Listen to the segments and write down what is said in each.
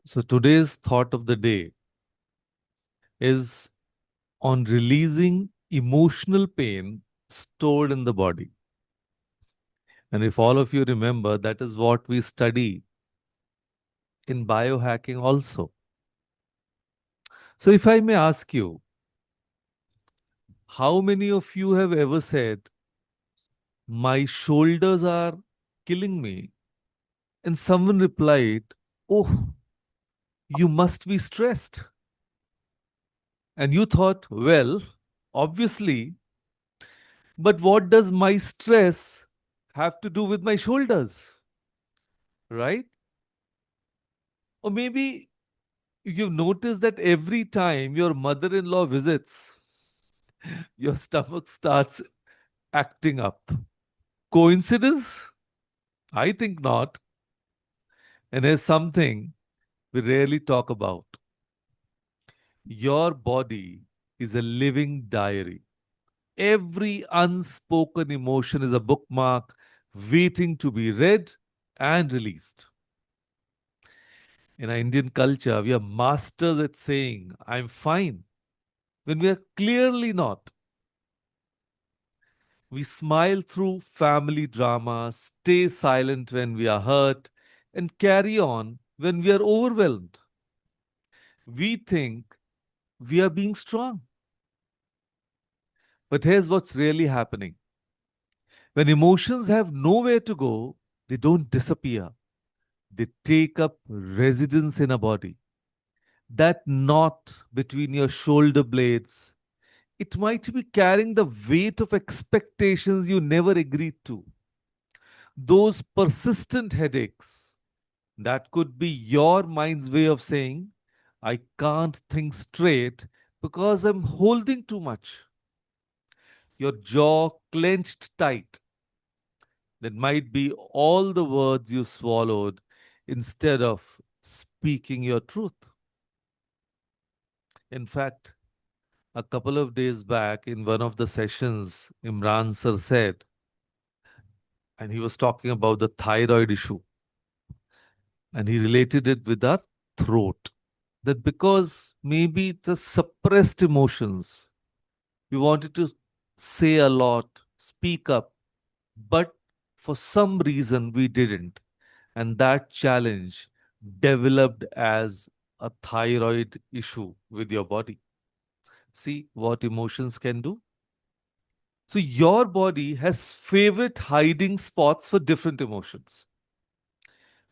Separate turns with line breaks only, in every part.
So today's thought of the day is on releasing emotional pain stored in the body. And if all of you remember, that is what we study in biohacking also. So if I may ask you, how many of you have ever said, my shoulders are killing me? And someone replied, oh, you must be stressed. And you thought, well, obviously, but what does my stress have to do with my shoulders? Right? Or maybe you've noticed that every time your mother in law visits, your stomach starts acting up. Coincidence? I think not. And here's something we rarely talk about. Your body is a living diary. Every unspoken emotion is a bookmark waiting to be read and released. In our Indian culture, we are masters at saying, I'm fine, when we are clearly not. We smile through family drama, stay silent when we are hurt, and carry on when we are overwhelmed. We think we are being strong. But here's what's really happening: when emotions have nowhere to go, they don't disappear, they take up residence in a body. That knot between your shoulder blades, it might be carrying the weight of expectations you never agreed to. Those persistent headaches, that could be your mind's way of saying, I can't think straight because I'm holding too much. Your jaw clenched tight. That might be all the words you swallowed instead of speaking your truth. In fact, a couple of days back in one of the sessions, Imran sir said, and he was talking about the thyroid issue, and he related it with our throat. That because maybe the suppressed emotions, we wanted to say a lot, speak up, but for some reason we didn't. And that challenge developed as a thyroid issue with your body. See what emotions can do? So, your body has favorite hiding spots for different emotions.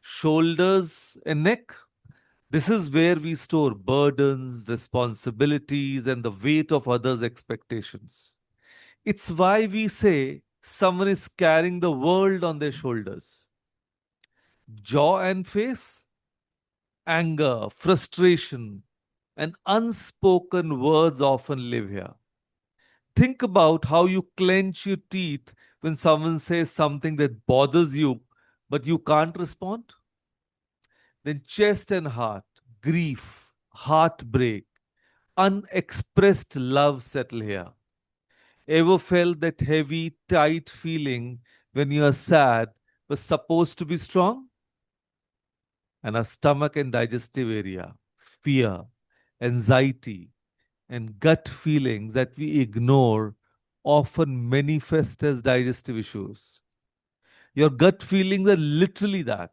Shoulders and neck. This is where we store burdens, responsibilities, and the weight of others' expectations. It's why we say someone is carrying the world on their shoulders. Jaw and face, anger, frustration, and unspoken words often live here. Think about how you clench your teeth when someone says something that bothers you, but you can't respond. Then chest and heart, grief, heartbreak, unexpressed love settle here. Ever felt that heavy, tight feeling when you are sad was supposed to be strong? And our stomach and digestive area, fear, anxiety, and gut feelings that we ignore often manifest as digestive issues. Your gut feelings are literally that: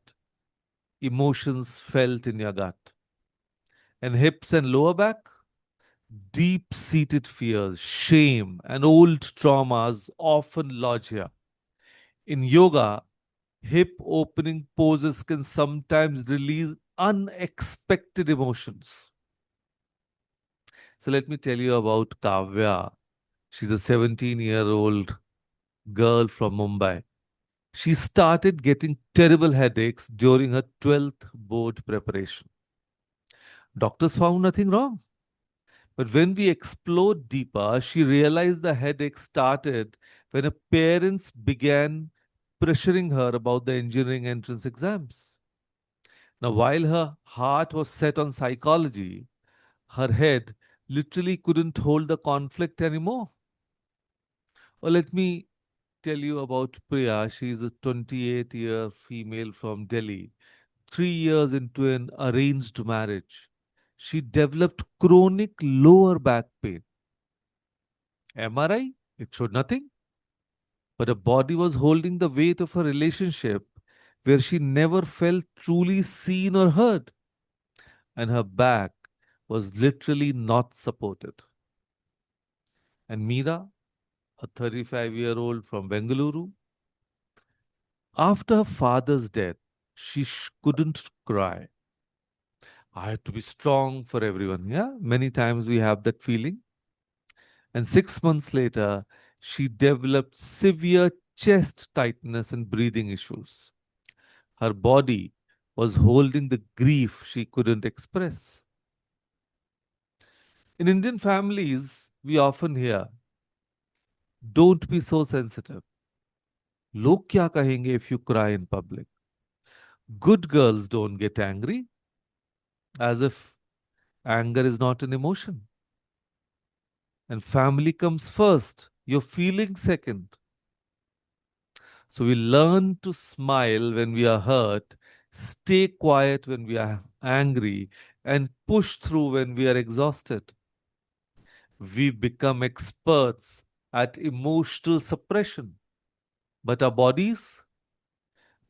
emotions felt in your gut. And hips and lower back, deep seated fears, shame, and old traumas often lodge here. In yoga, hip opening poses can sometimes release unexpected emotions. So let me tell you about Kavya. She's a 17-year-old girl from Mumbai. She started getting terrible headaches during her 12th board preparation. Doctors found nothing wrong. But when we explored deeper, she realized the headache started when her parents began pressuring her about the engineering entrance exams. Now, while her heart was set on psychology, her head literally couldn't hold the conflict anymore. Or let me tell you about Priya. She is a 28-year female from Delhi. 3 years into an arranged marriage, she developed chronic lower back pain. MRI, it showed nothing, but her body was holding the weight of a relationship where she never felt truly seen or heard, and her back was literally not supported. And Meera, a 35-year-old from Bengaluru, after her father's death, she couldn't cry. I had to be strong for everyone. Yeah, many times we have that feeling. And 6 months later, she developed severe chest tightness and breathing issues. Her body was holding the grief she couldn't express. In Indian families, we often hear, don't be so sensitive. लोग क्या कहेंगे if you cry in public? Good girls don't get angry, as if anger is not an emotion. And family comes first, your feeling second. So we learn to smile when we are hurt, stay quiet when we are angry, and push through when we are exhausted. We become experts at emotional suppression. But our bodies,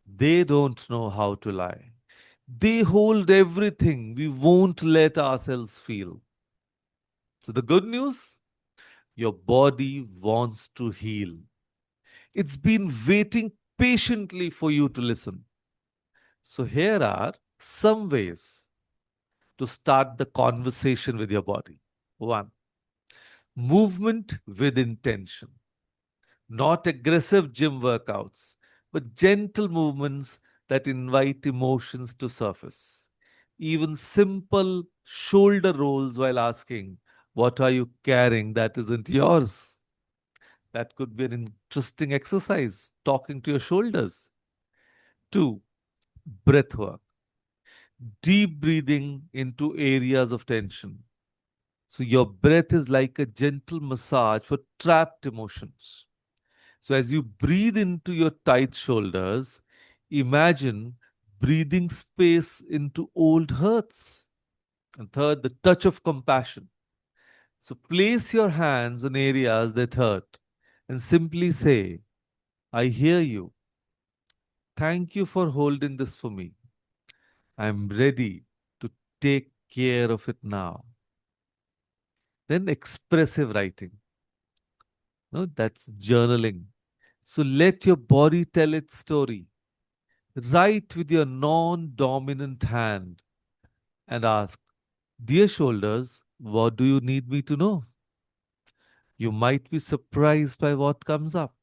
they don't know how to lie. They hold everything we won't let ourselves feel. So the good news, your body wants to heal. It's been waiting patiently for you to listen. So here are some ways to start the conversation with your body. One, movement with intention, not aggressive gym workouts, but gentle movements that invite emotions to surface. Even simple shoulder rolls while asking, what are you carrying that isn't yours? That could be an interesting exercise, talking to your shoulders. Two, breath work, deep breathing into areas of tension. So your breath is like a gentle massage for trapped emotions. So as you breathe into your tight shoulders, imagine breathing space into old hurts. And third, the touch of compassion. So place your hands on areas that hurt and simply say, I hear you. Thank you for holding this for me. I'm ready to take care of it now. Then expressive writing. No, that's journaling. So let your body tell its story. Write with your non dominant hand and ask, dear shoulders, what do you need me to know? You might be surprised by what comes up.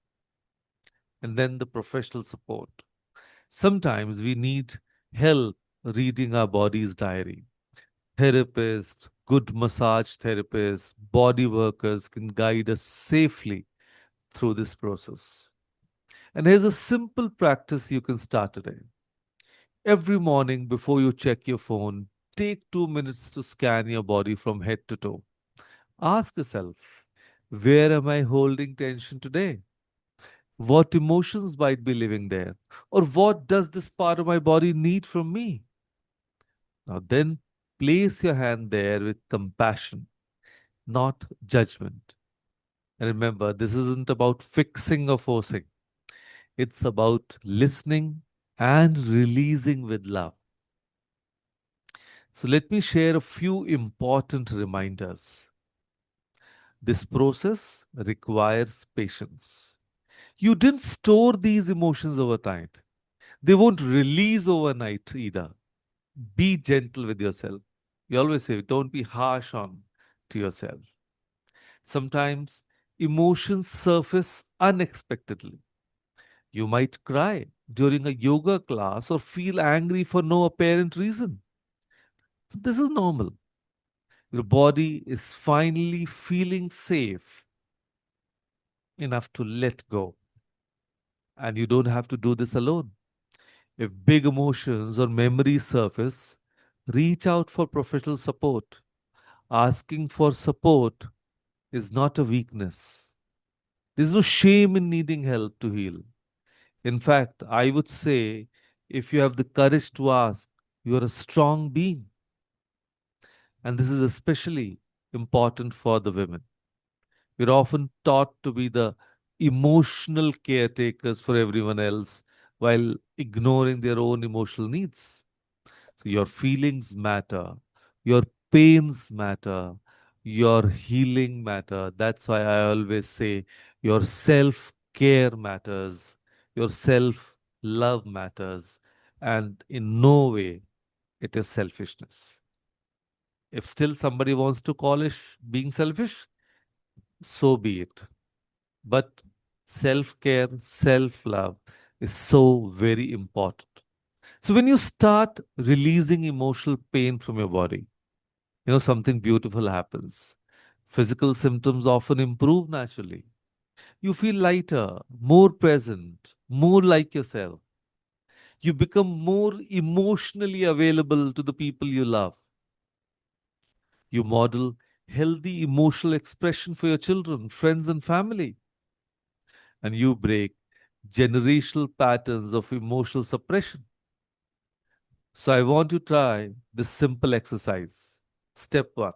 And then the professional support. Sometimes we need help reading our body's diary. Therapists, good massage therapists, body workers can guide us safely through this process. And here's a simple practice you can start today. Every morning before you check your phone, take 2 minutes to scan your body from head to toe. Ask yourself, where am I holding tension today? What emotions might be living there? Or what does this part of my body need from me? Now, then place your hand there with compassion, not judgment. And remember, this isn't about fixing or forcing, it's about listening and releasing with love. So, let me share a few important reminders. This process requires patience. You didn't store these emotions overnight. They won't release overnight either. Be gentle with yourself. We always say, don't be harsh on to yourself. Sometimes emotions surface unexpectedly. You might cry during a yoga class or feel angry for no apparent reason. This is normal. Your body is finally feeling safe enough to let go. And you don't have to do this alone. If big emotions or memories surface, reach out for professional support. Asking for support is not a weakness. There's no shame in needing help to heal. In fact, I would say if you have the courage to ask, You are a strong being. And this is especially important for the women. We're often taught to be the emotional caretakers for everyone else while ignoring their own emotional needs. So your feelings matter, your pains matter, your healing matter. That's why I always say your self care matters, your self love matters, and in no way it is selfishness. If still somebody wants to call it being selfish, so be it. But self care, self love is so very important. So when you start releasing emotional pain from your body, something beautiful happens. Physical symptoms often improve naturally. You feel lighter, more present, more like yourself. You become more emotionally available to the people you love. You model healthy emotional expression for your children, friends, and family. And you break generational patterns of emotional suppression. So I want to try this simple exercise. Step one.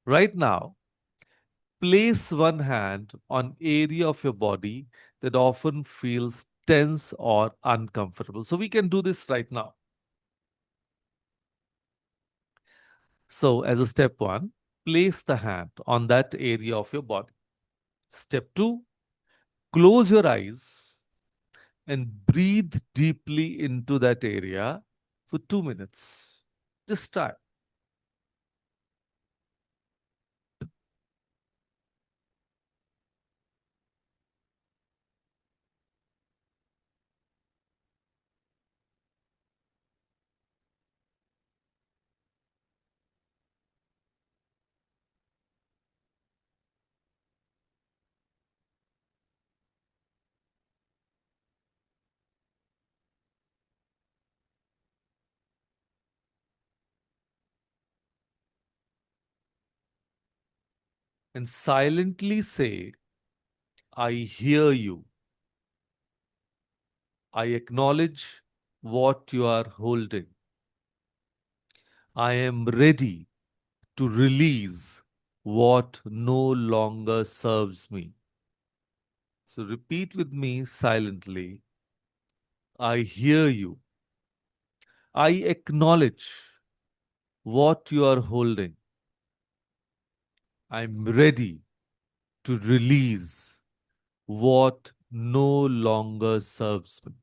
Right now, place one hand on area of your body that often feels tense or uncomfortable. So we can do this right now. So as a step one, place the hand on that area of your body. Step two, close your eyes and breathe deeply into that area for 2 minutes. Just try. And silently say, I hear you. I acknowledge what you are holding. I am ready to release what no longer serves me. So repeat with me silently. I hear you. I acknowledge what you are holding. I'm ready to release what no longer serves me.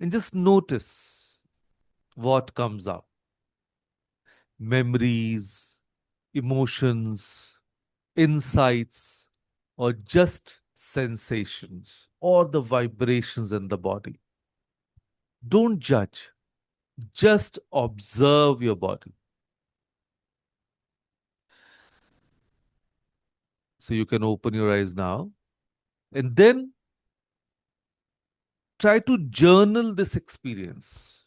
And just notice what comes up: memories, emotions, insights, or just sensations or the vibrations in the body. Don't judge, just observe your body. So you can open your eyes now and then try to journal this experience.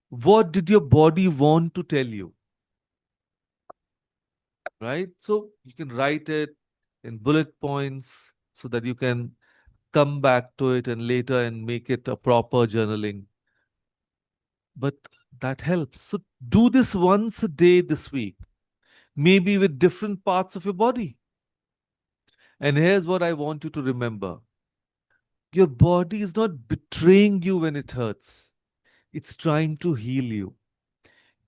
What did your body want to tell you? Right? So you can write it in bullet points so that you can come back to it and later and make it a proper journaling. But that helps. So do this once a day this week, maybe with different parts of your body. And here's what I want you to remember: your body is not betraying you when it hurts, it's trying to heal you.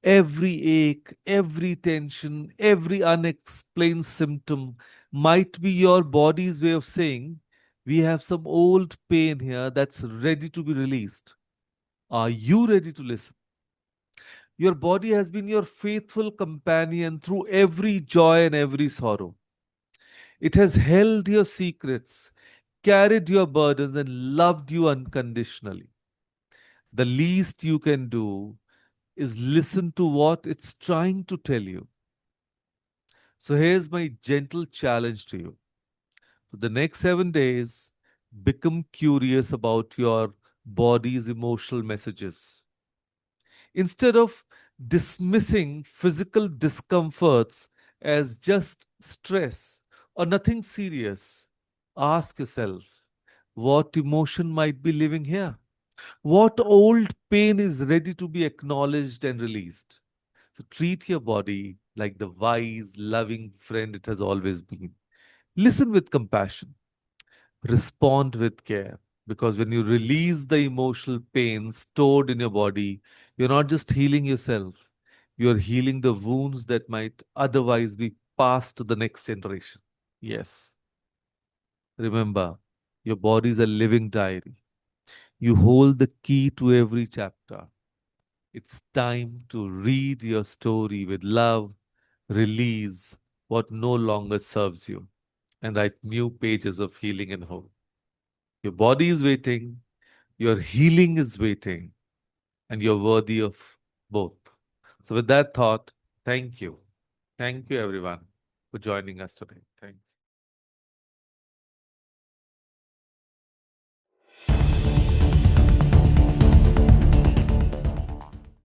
Every ache, every tension, every unexplained symptom might be your body's way of saying, we have some old pain here that's ready to be released. Are you ready to listen? Your body has been your faithful companion through every joy and every sorrow. It has held your secrets, carried your burdens, and loved you unconditionally. The least you can do is listen to what it's trying to tell you. So here's my gentle challenge to you. For the next 7 days, become curious about your body's emotional messages. Instead of dismissing physical discomforts as just stress or nothing serious, ask yourself what emotion might be living here. What old pain is ready to be acknowledged and released? So treat your body like the wise, loving friend it has always been. Listen with compassion, respond with care. Because when you release the emotional pain stored in your body, you're not just healing yourself, you're healing the wounds that might otherwise be passed to the next generation. Yes, remember, your body is a living diary. You hold the key to every chapter. It's time to read your story with love, release what no longer serves you, and write new pages of healing and hope. Your body is waiting, your healing is waiting, and you're worthy of both. So, with that thought, thank you. Thank you, everyone, for joining us today. Thank you.